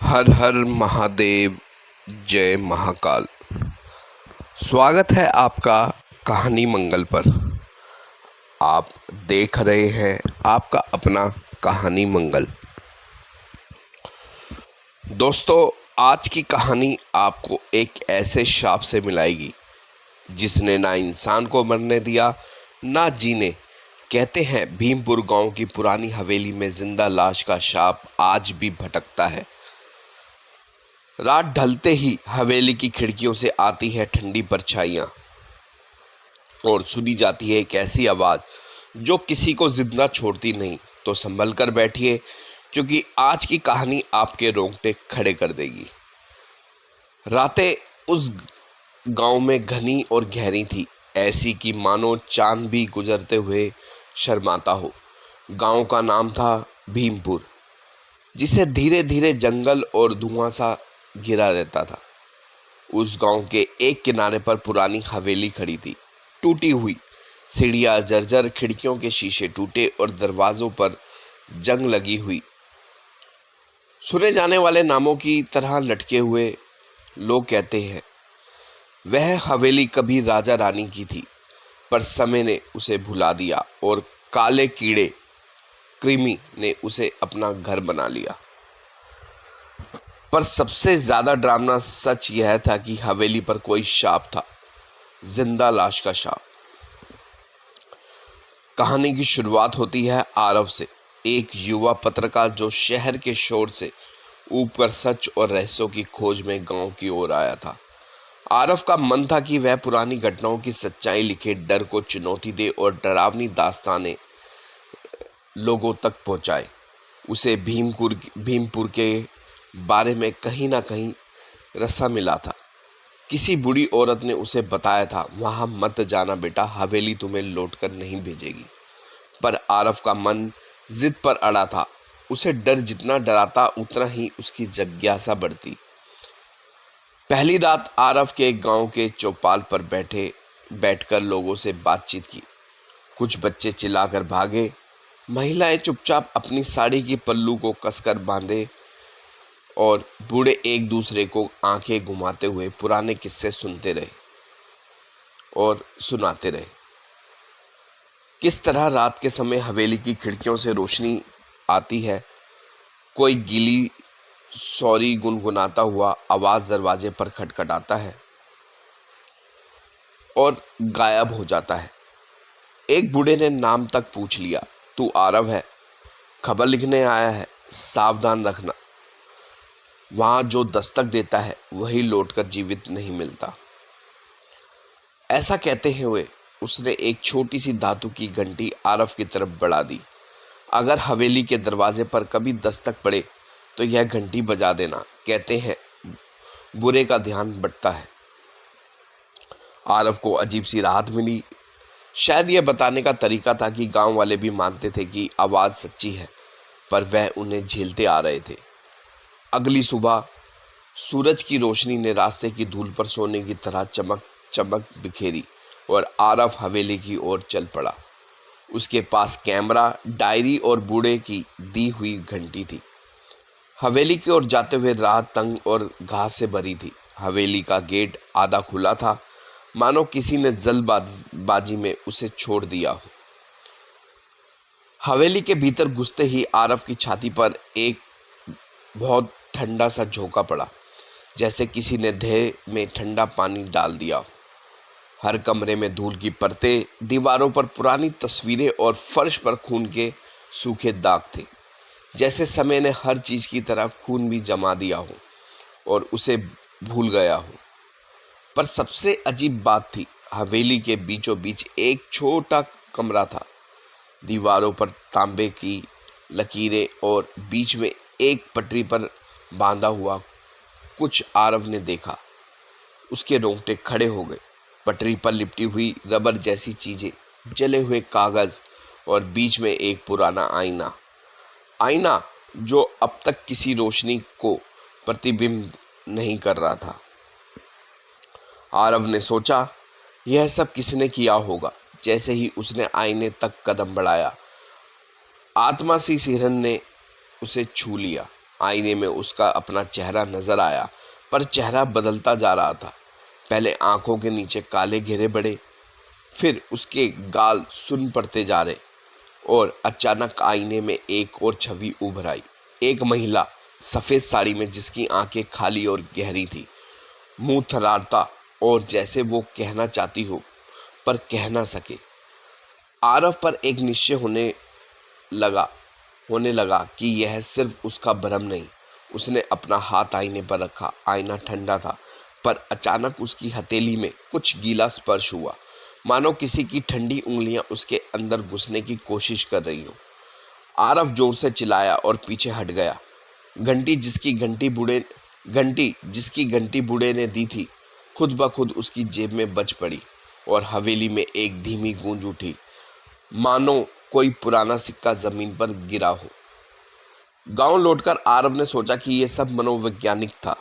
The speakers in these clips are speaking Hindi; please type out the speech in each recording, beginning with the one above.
हर हर महादेव, जय महाकाल। स्वागत है आपका कहानी मंगल पर। आप देख रहे हैं आपका अपना कहानी मंगल। दोस्तों, आज की कहानी आपको एक ऐसे श्राप से मिलाएगी जिसने ना इंसान को मरने दिया ना जीने। कहते हैं भीमपुर गांव की पुरानी हवेली में जिंदा लाश का श्राप आज भी भटकता है। रात ढलते ही हवेली की खिड़कियों से आती है ठंडी परछाइयां और सुनी जाती है एक ऐसी आवाज जो किसी को जिद ना छोड़ती। नहीं तो संभल कर बैठिए, क्योंकि आज की कहानी आपके रोंगटे खड़े कर देगी। रातें उस गांव में घनी और गहरी थी, ऐसी कि मानो चांद भी गुजरते हुए शर्माता हो। गांव का नाम था भीमपुर, जिसे धीरे धीरे जंगल और धुआं सा घिरा रहता था। उस गांव के एक किनारे पर पुरानी हवेली खड़ी थी, टूटी हुई सीढ़ियां जर्जर, खिड़कियों के शीशे टूटे और दरवाजों पर जंग लगी हुई। सुने जाने वाले नामों की तरह लटके हुए। लोग कहते हैं वह हवेली कभी राजा रानी की थी, पर समय ने उसे भुला दिया और काले कीड़े कृमि ने उसे अपना घर बना लिया। पर सबसे ज्यादा डरावना सच यह था कि हवेली पर कोई शाप था, जिंदा लाश का शाप। कहानी की शुरुआत होती है आरव से, एक युवा पत्रकार जो शहर के शोर से ऊपर सच और रहस्यों की खोज में गांव की ओर आया था। आरव का मन था कि वह पुरानी घटनाओं की सच्चाई लिखे, डर को चुनौती दे और डरावनी दास्तानें लोगों तक पहुंचाए। उसे भीमपुर के बारे में कहीं ना कहीं रस्सा मिला था। किसी बूढ़ी औरत ने उसे बताया था, वहां मत जाना बेटा, हवेली तुम्हें लौटकर नहीं भेजेगी। पर आरव का मन जिद पर अड़ा था। उसे डर जितना डराता उतना ही उसकी जिज्ञासा बढ़ती। पहली रात आरव के गांव के चौपाल पर बैठकर लोगों से बातचीत की। कुछ बच्चे चिल्लाकर भागे, महिलाएं चुपचाप अपनी साड़ी की पल्लू को कसकर बांधे और बूढ़े एक दूसरे को आंखें घुमाते हुए पुराने किस्से सुनते रहे और सुनाते रहे। किस तरह रात के समय हवेली की खिड़कियों से रोशनी आती है, कोई गीली सॉरी गुनगुनाता हुआ आवाज दरवाजे पर खटखटाता है और गायब हो जाता है। एक बूढ़े ने नाम तक पूछ लिया, तू आरव है? खबर लिखने आया है, सावधान रखना। वहां जो दस्तक देता है वही लौटकर जीवित नहीं मिलता। ऐसा कहते हुए उसने एक छोटी सी धातु की घंटी आरव की तरफ बढ़ा दी। अगर हवेली के दरवाजे पर कभी दस्तक पड़े तो यह घंटी बजा देना, कहते हैं बुरे का ध्यान बंटता है। आरव को अजीब सी राहत मिली। शायद यह बताने का तरीका था कि गांव वाले भी मानते थे कि आवाज सच्ची है, पर वह उन्हें झेलते आ रहे थे। अगली सुबह सूरज की रोशनी ने रास्ते की धूल पर सोने की तरह चमक बिखेरी और आरव हवेली की ओर चल पड़ा। उसके पास कैमरा, डायरी और बूढ़े की दी हुई घंटी थी। हवेली की ओर जाते हुए राह तंग और घास से भरी थी। हवेली का गेट आधा खुला था, मानो किसी ने जल्दबाजी में उसे छोड़ दिया हो। हवेली के भीतर घुसते ही आरव की छाती पर एक बहुत ठंडा सा झोंका पड़ा, जैसे किसी ने देह में ठंडा पानी डाल दिया हो। हर कमरे में धूल की परतें, दीवारों पर पुरानी तस्वीरें और फर्श पर खून के सूखे दाग थे, जैसे समय ने हर चीज की तरह खून भी जमा दिया हो और उसे भूल गया हो। पर सबसे अजीब बात थी, हवेली के बीचों बीच एक छोटा कमरा था। दीवारों पर तांबे की लकीरें और बीच में एक पटरी पर बांधा हुआ कुछ आरव ने देखा। उसके रोंगटे खड़े हो गए। पटरी पर लिपटी हुई रबर जैसी चीजें, जले हुए कागज और बीच में एक पुराना आईना जो अब तक किसी रोशनी को प्रतिबिंब नहीं कर रहा था। आरव ने सोचा, यह सब किसने किया होगा। जैसे ही उसने आईने तक कदम बढ़ाया, आत्मा सी सिरन ने उसे छू लिया। आईने में उसका अपना चेहरा नजर आया, पर चेहरा बदलता जा रहा था। पहले आंखों के नीचे काले घेरे बढ़े, फिर उसके गाल सुन्न पड़ते जा रहे, और अचानक आईने में एक और छवि उभर आई। एक महिला सफेद साड़ी में, जिसकी आंखें खाली और गहरी थी, मुंह थर्राता और जैसे वो कहना चाहती हो पर कह ना सके। आरव पर एक निश्चय होने लगा कि यह सिर्फ उसका भ्रम नहीं। उसने अपना हाथ आईने पर रखा। आईना ठंडा था, पर अचानक उसकी हथेली में कुछ गीला स्पर्श हुआ, मानो किसी की ठंडी उंगलियां उसके अंदर घुसने की कोशिश कर रही हो। आरव जोर से चिल्लाया और पीछे हट गया। घंटी जिसकी घंटी बूढ़े ने दी थी, खुद ब खुद उसकी जेब में बज पड़ी, और हवेली में एक धीमी गूंज उठी, मानो कोई पुराना सिक्का जमीन पर गिरा हो। गांव लौटकर आरव ने सोचा कि यह सब मनोवैज्ञानिक था।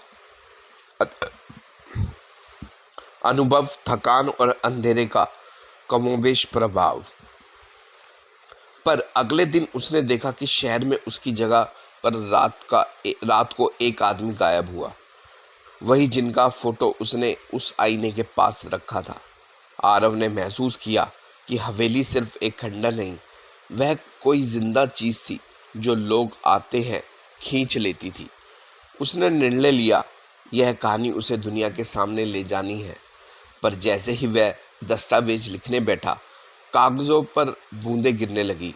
अनुभव, थकान और अंधेरे का कमोबेश प्रभाव। पर अगले दिन उसने देखा कि शहर में उसकी जगह पर रात को एक आदमी गायब हुआ, वही जिनका फोटो उसने उस आईने के पास रखा था। आरव ने महसूस किया कि हवेली सिर्फ एक खंडर नहीं, वह कोई जिंदा चीज थी जो लोग आते हैं खींच लेती थी। उसने निर्णय लिया, यह कहानी उसे दुनिया के सामने ले जानी है। पर जैसे ही वह दस्तावेज लिखने बैठा, कागजों पर बूंदें गिरने लगी।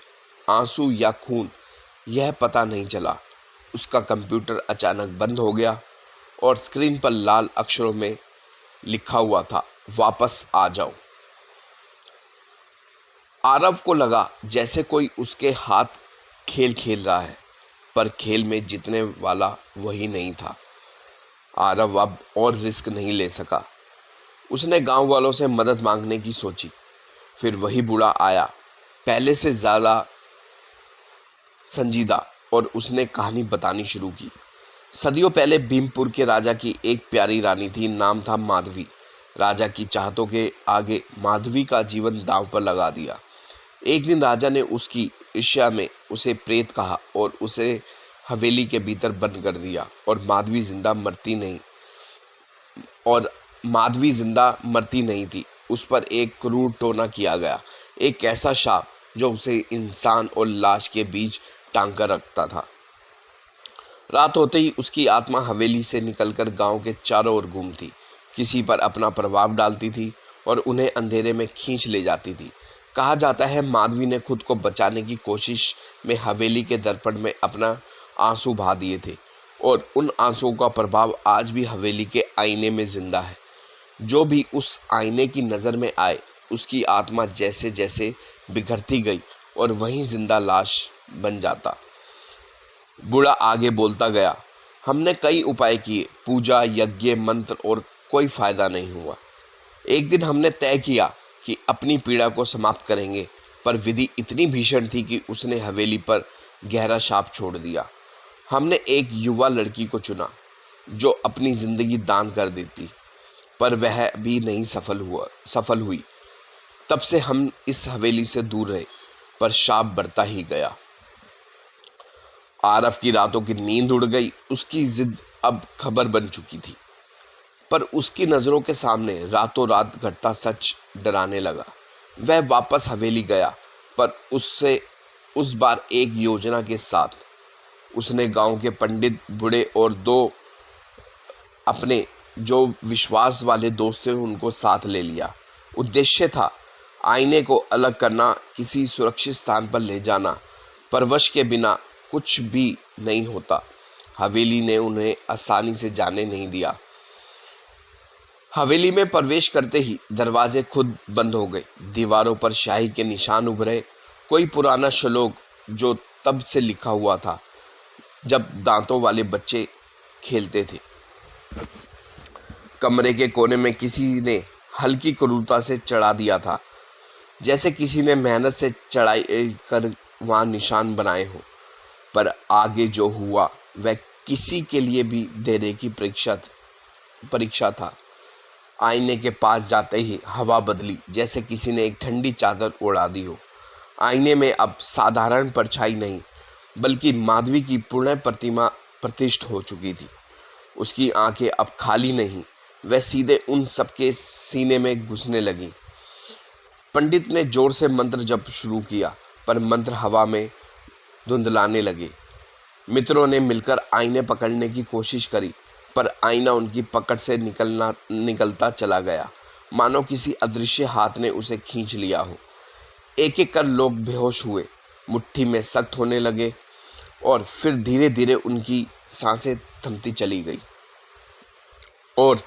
आंसू या खून, यह पता नहीं चला। उसका कंप्यूटर अचानक बंद हो गया और स्क्रीन पर लाल अक्षरों में लिखा हुआ था, वापस आ जाओ। आरव को लगा जैसे कोई उसके हाथ खेल खेल रहा है, पर खेल में जीतने वाला वही नहीं था। आरव अब और रिस्क नहीं ले सका। उसने गांव वालों से मदद मांगने की सोची। फिर वही बूढ़ा आया, पहले से ज़्यादा संजीदा, और उसने कहानी बतानी शुरू की। सदियों पहले भीमपुर के राजा की एक प्यारी रानी थी, नाम था माधवी। राजा की चाहतों के आगे माधवी का जीवन दांव पर लगा दिया। एक दिन राजा ने उसकी ईर्ष्या में उसे प्रेत कहा और उसे हवेली के भीतर बंद कर दिया, और माधवी जिंदा मरती नहीं थी। उस पर एक क्रूर टोना किया गया, एक ऐसा शाप जो उसे इंसान और लाश के बीच टांग कर रखता था। रात होते ही उसकी आत्मा हवेली से निकलकर गांव के चारों ओर घूमती, किसी पर अपना प्रभाव डालती थी और उन्हें अंधेरे में खींच ले जाती थी। कहा जाता है माधवी ने खुद को बचाने की कोशिश में हवेली के दर्पण में अपना आंसू बहा दिए थे, और उन आंसुओं का प्रभाव आज भी हवेली के आईने में जिंदा है। जो भी उस आईने की नज़र में आए, उसकी आत्मा जैसे जैसे बिखरती गई और वहीं जिंदा लाश बन जाता। बूढ़ा आगे बोलता गया, हमने कई उपाय किए, पूजा, यज्ञ, मंत्र, और कोई फायदा नहीं हुआ। एक दिन हमने तय किया कि अपनी पीड़ा को समाप्त करेंगे, पर विधि इतनी भीषण थी कि उसने हवेली पर गहरा छाप छोड़ दिया। हमने एक युवा लड़की को चुना जो अपनी जिंदगी दान कर देती, पर वह भी नहीं सफल हुई। तब से हम इस हवेली से दूर रहे, पर शाप बढ़ता ही गया। आरव की रातों की नींद उड़ गई। उसकी जिद अब खबर बन चुकी थी, पर उसकी नजरों के सामने रातों रात घटता सच डराने लगा। वह वापस हवेली गया, पर उस बार एक योजना के साथ। उसने गांव के पंडित, बूढ़े और दो अपने जो विश्वास वाले दोस्त थे उनको साथ ले लिया। उद्देश्य था आईने को अलग करना, किसी सुरक्षित स्थान पर ले जाना। परवश के बिना कुछ भी नहीं होता। हवेली ने उन्हें आसानी से जाने नहीं दिया। हवेली में प्रवेश करते ही दरवाजे खुद बंद हो गए। दीवारों पर शाही के निशान उभरे, कोई पुराना श्लोक जो तब से लिखा हुआ था जब दांतों वाले बच्चे खेलते थे। कमरे के कोने में किसी ने हल्की क्रूरता से चढ़ा दिया था, जैसे किसी ने मेहनत से चढ़ाई कर वहां निशान बनाए हो। पर आगे जो हुआ वह किसी के लिए भी धैर्य की परीक्षा था। आईने के पास जाते ही हवा बदली, जैसे किसी ने एक ठंडी चादर उड़ा दी हो। आईने में अब साधारण परछाई नहीं, बल्कि माधवी की पूर्ण प्रतिमा प्रतिष्ठ हो चुकी थी। उसकी आंखें अब खाली नहीं, वह सीधे उन सबके सीने में घुसने लगीं। पंडित ने जोर से मंत्र जप शुरू किया, पर मंत्र हवा में धुंधलाने लगे। मित्रों ने मिलकर आईने पकड़ने की कोशिश करी, पर आईना उनकी पकड़ से निकलता चला गया, मानो किसी अदृश्य हाथ ने उसे खींच लिया हो। एक एक कर लोग बेहोश हुए, मुट्ठी में सख्त होने लगे और फिर धीरे धीरे उनकी सांसें थमती चली गई और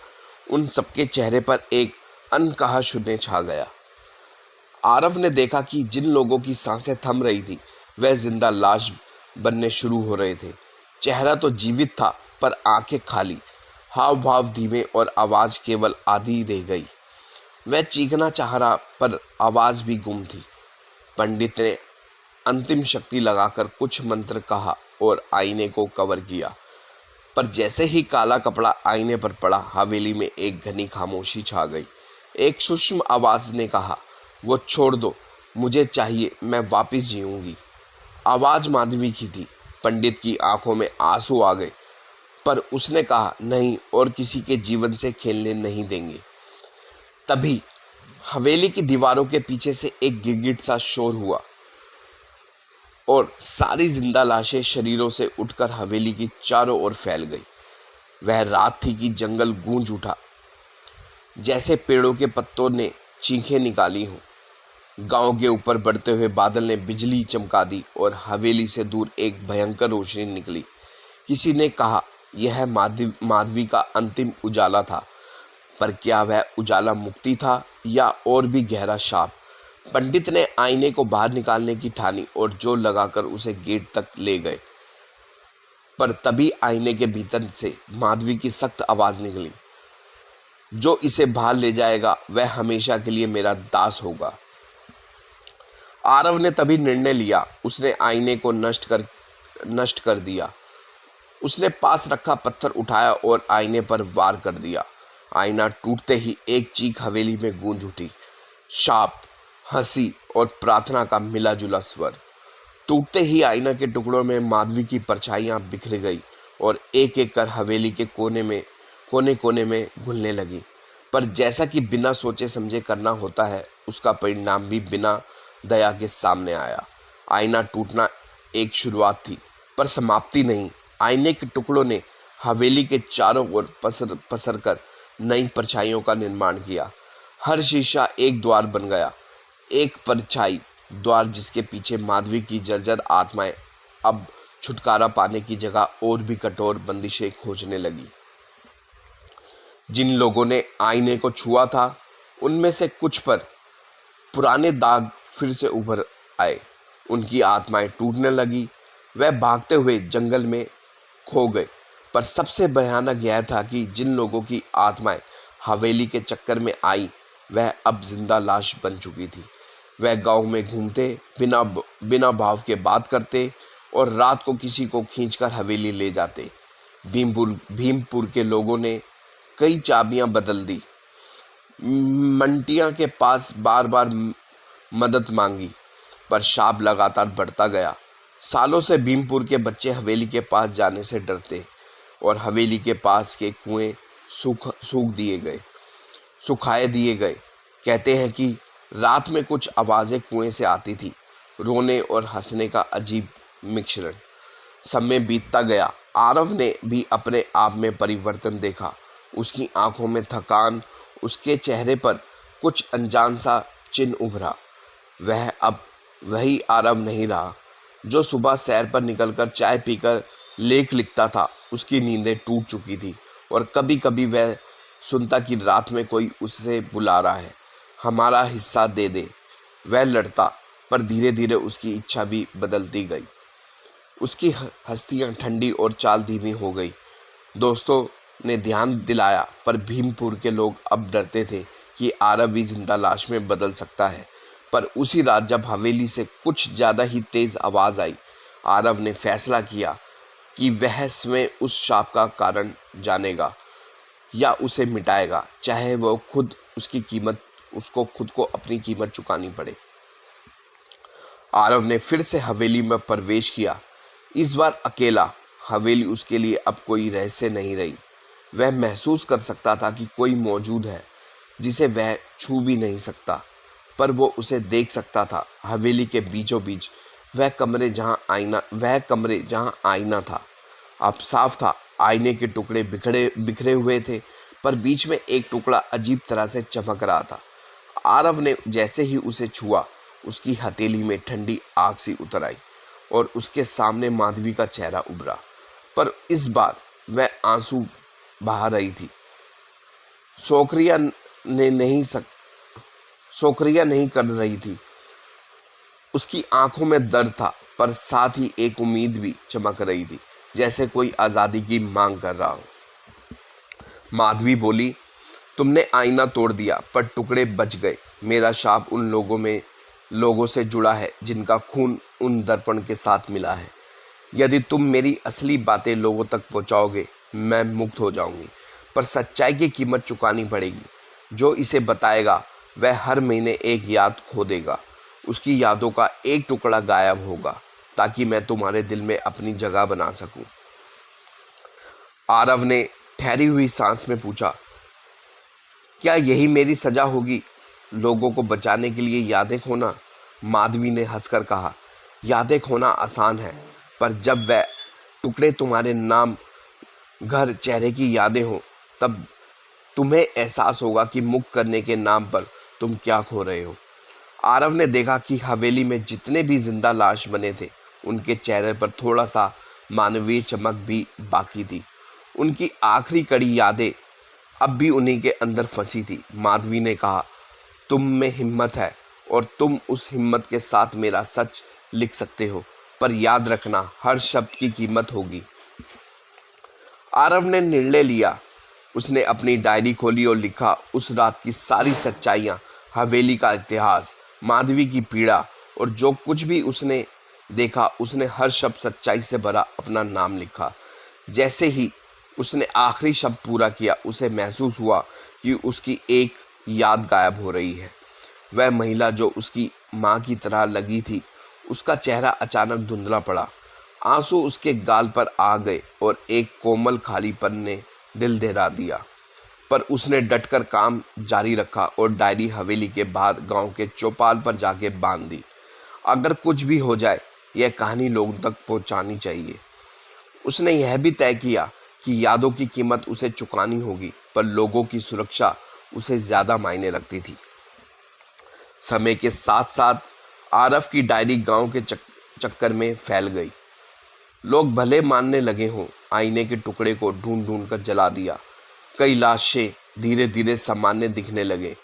उन सबके चेहरे पर एक अनकहा शून्य छा गया। आरव ने देखा कि जिन लोगों की सांसें थम रही थी वह जिंदा लाश बनने शुरू हो रहे थे। चेहरा तो जीवित था, पर आंखें खाली, हाव भाव धीमे और आवाज केवल आधी रह गई। वह चीखना चाह रहा, पर आवाज भी गुम थी। पंडित ने अंतिम शक्ति लगाकर कुछ मंत्र कहा और आईने को कवर किया, पर जैसे ही काला कपड़ा आईने पर पड़ा, हवेली में एक घनी खामोशी छा गई। एक सूक्ष्म आवाज ने कहा, वो छोड़ दो, मुझे चाहिए, मैं वापस जीऊंगी। आवाज माधवी की थी। पंडित की आंखों में आंसू आ गए, पर उसने कहा, नहीं, और किसी के जीवन से खेलने नहीं देंगे। तभी हवेली की दीवारों के पीछे से एक गिरगिट सा शोर हुआ और सारी जिंदा लाशें शरीरों से उठकर हवेली की चारों ओर फैल गई। वह रात थी कि जंगल गूंज उठा, जैसे पेड़ों के पत्तों ने चीखें निकाली हों। गांव के ऊपर बढ़ते हुए बादल ने बिजली चमका दी और हवेली से दूर एक भयंकर रोशनी निकली। किसी ने कहा, यह माधवी का अंतिम उजाला था, पर क्या वह उजाला मुक्ति था या और भी गहरा शाप? पंडित ने आईने को बाहर निकालने की ठानी और जोर लगाकर उसे गेट तक ले गए, पर तभी आईने के भीतर से माधवी की सख्त आवाज निकली, जो इसे बाहर ले जाएगा वह हमेशा के लिए मेरा दास होगा। आरव ने तभी निर्णय लिया। उसने आईने को नष्ट कर दिया। उसने पास रखा पत्थर उठाया और आईने पर वार कर दिया। आईना टूटते ही एक चीख हवेली में गूंज उठी, शाप, हंसी और प्रार्थना का मिला जुला स्वर। टूटते ही आईना के टुकड़ों में माधवी की परछाइयां बिखर गई और एक एक कर हवेली के कोने कोने में घुलने लगी। पर जैसा कि बिना सोचे समझे करना होता है, उसका परिणाम भी बिना दया के सामने आया। आईना टूटना एक शुरुआत थी, पर समाप्ति नहीं। आईने के टुकड़ों ने हवेली के चारों ओर पसर कर नई परछाइयों का निर्माण किया। हर शीशा एक द्वार बन गया, एक परछाई द्वार जिसके पीछे माधवी की जर्जर आत्माएं अब छुटकारा पाने की जगह और भी कठोर बंदिशें खोजने लगी। जिन लोगों ने आईने को छुआ था, उनमें से कुछ पर पुराने दाग फिर से उभर आए। उनकी आत्माएं टूटने लगी। वह भागते हुए जंगल में खो गए। पर सबसे भयानक यह था कि जिन लोगों की आत्माएं हवेली के चक्कर में आई, वह अब जिंदा लाश बन चुकी थी। वह गांव में घूमते, बिना भाव के बात करते और रात को किसी को खींचकर हवेली ले जाते। भीमपुर के लोगों ने कई चाबियां बदल दी, मंटिया के पास बार बार मदद मांगी, पर शाप लगातार बढ़ता गया। सालों से भीमपुर के बच्चे हवेली के पास जाने से डरते और हवेली के पास के कुएं सुखाए दिए गए। कहते हैं कि रात में कुछ आवाज़ें कुएं से आती थी, रोने और हंसने का अजीब मिश्रण। समय बीतता गया। आरव ने भी अपने आप में परिवर्तन देखा। उसकी आंखों में थकान, उसके चेहरे पर कुछ अनजान सा चिन्ह उभरा। वह अब वही आरव नहीं रहा जो सुबह सैर पर निकलकर चाय पीकर लेख लिखता था। उसकी नींदें टूट चुकी थी और कभी कभी वह सुनता कि रात में कोई उससे बुला रहा है, हमारा हिस्सा दे दे। वह लड़ता, पर धीरे धीरे उसकी इच्छा भी बदलती गई। उसकी हस्तियां ठंडी और चाल धीमी हो गई। दोस्तों ने ध्यान दिलाया, पर भीमपुर के लोग अब डरते थे कि आरव भी जिंदा लाश में बदल सकता है। पर उसी रात जब हवेली से कुछ ज़्यादा ही तेज आवाज़ आई, आरव ने फैसला किया कि वह स्वयं उस शाप का कारण जानेगा या उसे मिटाएगा, चाहे वो उसको खुद को अपनी कीमत चुकानी पड़े। आरव ने फिर से हवेली में प्रवेश किया, इस बार अकेला, हवेली उसके लिए अब कोई रहस्य नहीं रही। वह महसूस कर सकता था कि कोई मौजूद है जिसे वह छू भी नहीं सकता, पर वो उसे देख सकता था। हवेली के बीचों बीच वह कमरे जहाँ आईना था अब साफ था। आईने के टुकड़े बिखरे बिखरे हुए थे, पर बीच में एक टुकड़ा अजीब तरह से चमक रहा था। आरव ने जैसे ही उसे छुआ, उसकी हथेली में ठंडी आग सी उतर आई और उसके सामने माधवी का चेहरा उभरा, पर इस बार वह आंसू बहा रही थी। सोक्रिया नहीं कर रही थी। उसकी आंखों में दर्द था, पर साथ ही एक उम्मीद भी चमक रही थी, जैसे कोई आज़ादी की मांग कर रहा हो। माधवी बोली, तुमने आईना तोड़ दिया, पर टुकड़े बच गए। मेरा शाप उन लोगों से जुड़ा है जिनका खून उन दर्पण के साथ मिला है। यदि तुम मेरी असली बातें लोगों तक पहुंचाओगे, मैं मुक्त हो जाऊंगी, पर सच्चाई की कीमत चुकानी पड़ेगी। जो इसे बताएगा वह हर महीने एक याद खो देगा। उसकी यादों का एक टुकड़ा गायब होगा, ताकि मैं तुम्हारे दिल में अपनी जगह बना सकूं। आरव ने ठहरी हुई सांस में पूछा, क्या यही मेरी सजा होगी, लोगों को बचाने के लिए यादें खोना? माधवी ने हंसकर कहा, यादें खोना आसान है, पर जब वह टुकड़े तुम्हारे नाम, घर, चेहरे की यादें हो, तब तुम्हें एहसास होगा कि मुक्त करने के नाम पर तुम क्या खो रहे हो। आरव ने देखा कि हवेली में जितने भी जिंदा लाश बने थे, उनके चेहरे पर थोड़ा सा मानवीय चमक भी बाकी थी। उनकी आखिरी कड़ी यादें अब भी उन्हीं के अंदर फंसी थी। माधवी ने कहा, तुम में हिम्मत है और तुम उस हिम्मत के साथ मेरा सच लिख सकते हो, पर याद रखना, हर शब्द की कीमत होगी। आरव ने निर्णय लिया। उसने अपनी डायरी खोली और लिखा उस रात की सारी सच्चाइयाँ, हवेली का इतिहास, माधवी की पीड़ा और जो कुछ भी उसने देखा। उसने हर शब्द सच्चाई से भरा अपना नाम लिखा। जैसे ही उसने आखिरी शब्द पूरा किया, उसे महसूस हुआ कि उसकी एक याद गायब हो रही है। वह महिला जो उसकी माँ की तरह लगी थी, उसका चेहरा अचानक धुंधला पड़ा। आंसू उसके गाल पर आ गए और एक कोमल खालीपन ने दिल दहला दिया, पर उसने डटकर काम जारी रखा और डायरी हवेली के बाहर गांव के चौपाल पर जाके बांध दी। अगर कुछ भी हो जाए, यह कहानी लोगों तक पहुंचानी चाहिए। उसने यह भी तय किया कि यादों की कीमत उसे चुकानी होगी, पर लोगों की सुरक्षा उसे ज्यादा मायने रखती थी। समय के साथ साथ आरव की डायरी गांव के चक्कर में फैल गई। लोग भले मानने लगे हों, आईने के टुकड़े को ढूंढ ढूंढ कर जला दिया। कई लाशें धीरे धीरे सामान्य दिखने लगे,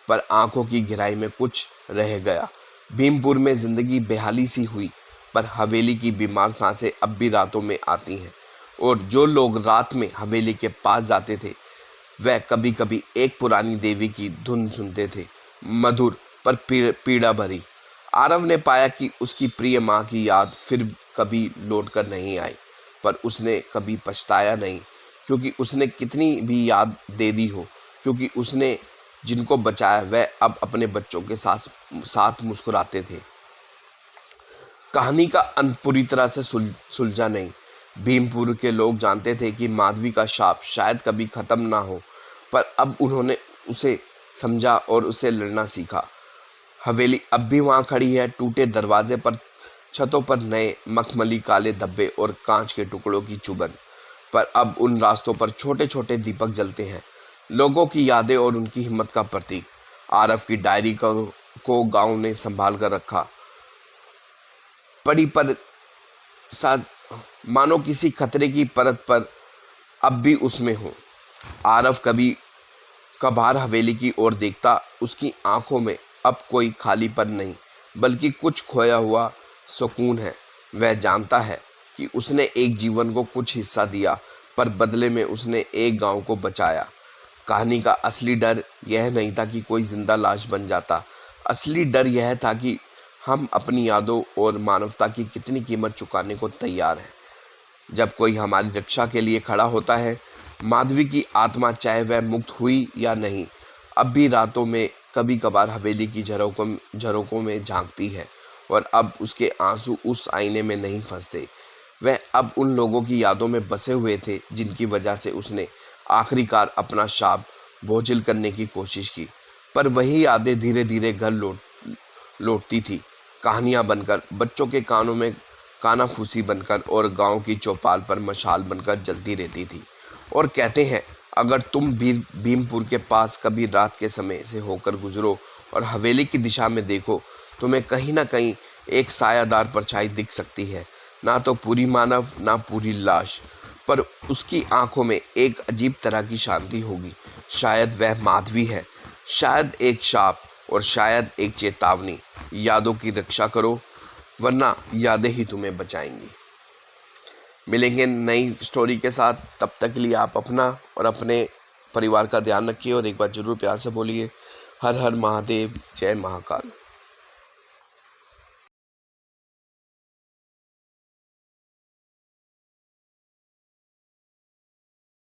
पर आंखों की गहराई में कुछ रह गया। भीमपुर में जिंदगी बेहाली सी हुई, पर हवेली की बीमार सांसें अब भी रातों में आती हैं, और जो लोग रात में हवेली के पास जाते थे, वह कभी कभी एक पुरानी देवी की धुन सुनते थे, मधुर पर पीड़ा भरी। आरव ने पाया कि उसकी प्रिय माँ की याद फिर कभी लौट कर नहीं आई, पर उसने कभी पछताया नहीं, क्योंकि उसने कितनी भी याद दे दी हो, क्योंकि उसने जिनको बचाया वह अब अपने बच्चों के साथ मुस्कुराते थे। कहानी का अंत पूरी तरह से सुलझा नहीं। भीमपुर के लोग जानते थे कि माधवी का शाप शायद कभी खत्म ना हो, पर अब उन्होंने उसे समझा और उसे लड़ना सीखा। हवेली अब भी वहां खड़ी है, टूटे दरवाजे पर, छतों पर नए मखमली काले धब्बे और कांच के टुकड़ों की चुभन, पर अब उन रास्तों पर छोटे छोटे दीपक जलते हैं, लोगों की यादें और उनकी हिम्मत का प्रतीक। आरव की डायरी को गांव ने संभाल कर रखा, पड़ी पर साज मानो किसी खतरे की परत पर अब भी उसमें हो। आरव कभी कभार हवेली की ओर देखता, उसकी आंखों में अब कोई खालीपन नहीं, बल्कि कुछ खोया हुआ सुकून है। वह जानता है कि उसने एक जीवन को कुछ हिस्सा दिया, पर बदले में उसने एक गांव को बचाया। कहानी का असली डर यह नहीं था कि कोई जिंदा लाश बन जाता, असली डर यह था कि हम अपनी यादों और मानवता की कितनी कीमत चुकाने को तैयार हैं। जब कोई हमारी रक्षा के लिए खड़ा होता है, माधवी की आत्मा, चाहे वह मुक्त हुई या नहीं, अब भी रातों में कभी कभार हवेली की झरोकों में झांकती है, और अब उसके आंसू उस आईने में नहीं फंसते वह अब उन लोगों की यादों में बसे हुए थे जिनकी वजह से उसने आखिरकार अपना शाप बोझिल करने की कोशिश की। पर वही यादें धीरे धीरे घर लौटती थी, कहानियां बनकर, बच्चों के कानों में कानाफूसी बनकर और गांव की चौपाल पर मशाल बनकर जलती रहती थी। और कहते हैं, अगर तुम भीमपुर के पास कभी रात के समय से होकर गुजरो और हवेली की दिशा में देखो, तुम्हें कहीं ना कहीं एक सायादार परछाई दिख सकती है। ना तो पूरी मानव, ना पूरी लाश, पर उसकी आंखों में एक अजीब तरह की शांति होगी। शायद वह माधवी है, शायद एक शाप, और शायद एक चेतावनी। यादों की रक्षा करो, वरना यादें ही तुम्हें बचाएंगी। मिलेंगे नई स्टोरी के साथ, तब तक के लिए आप अपना और अपने परिवार का ध्यान रखिए और एक बार जरूर प्यार से बोलिए, हर हर महादेव, जय महाकाल।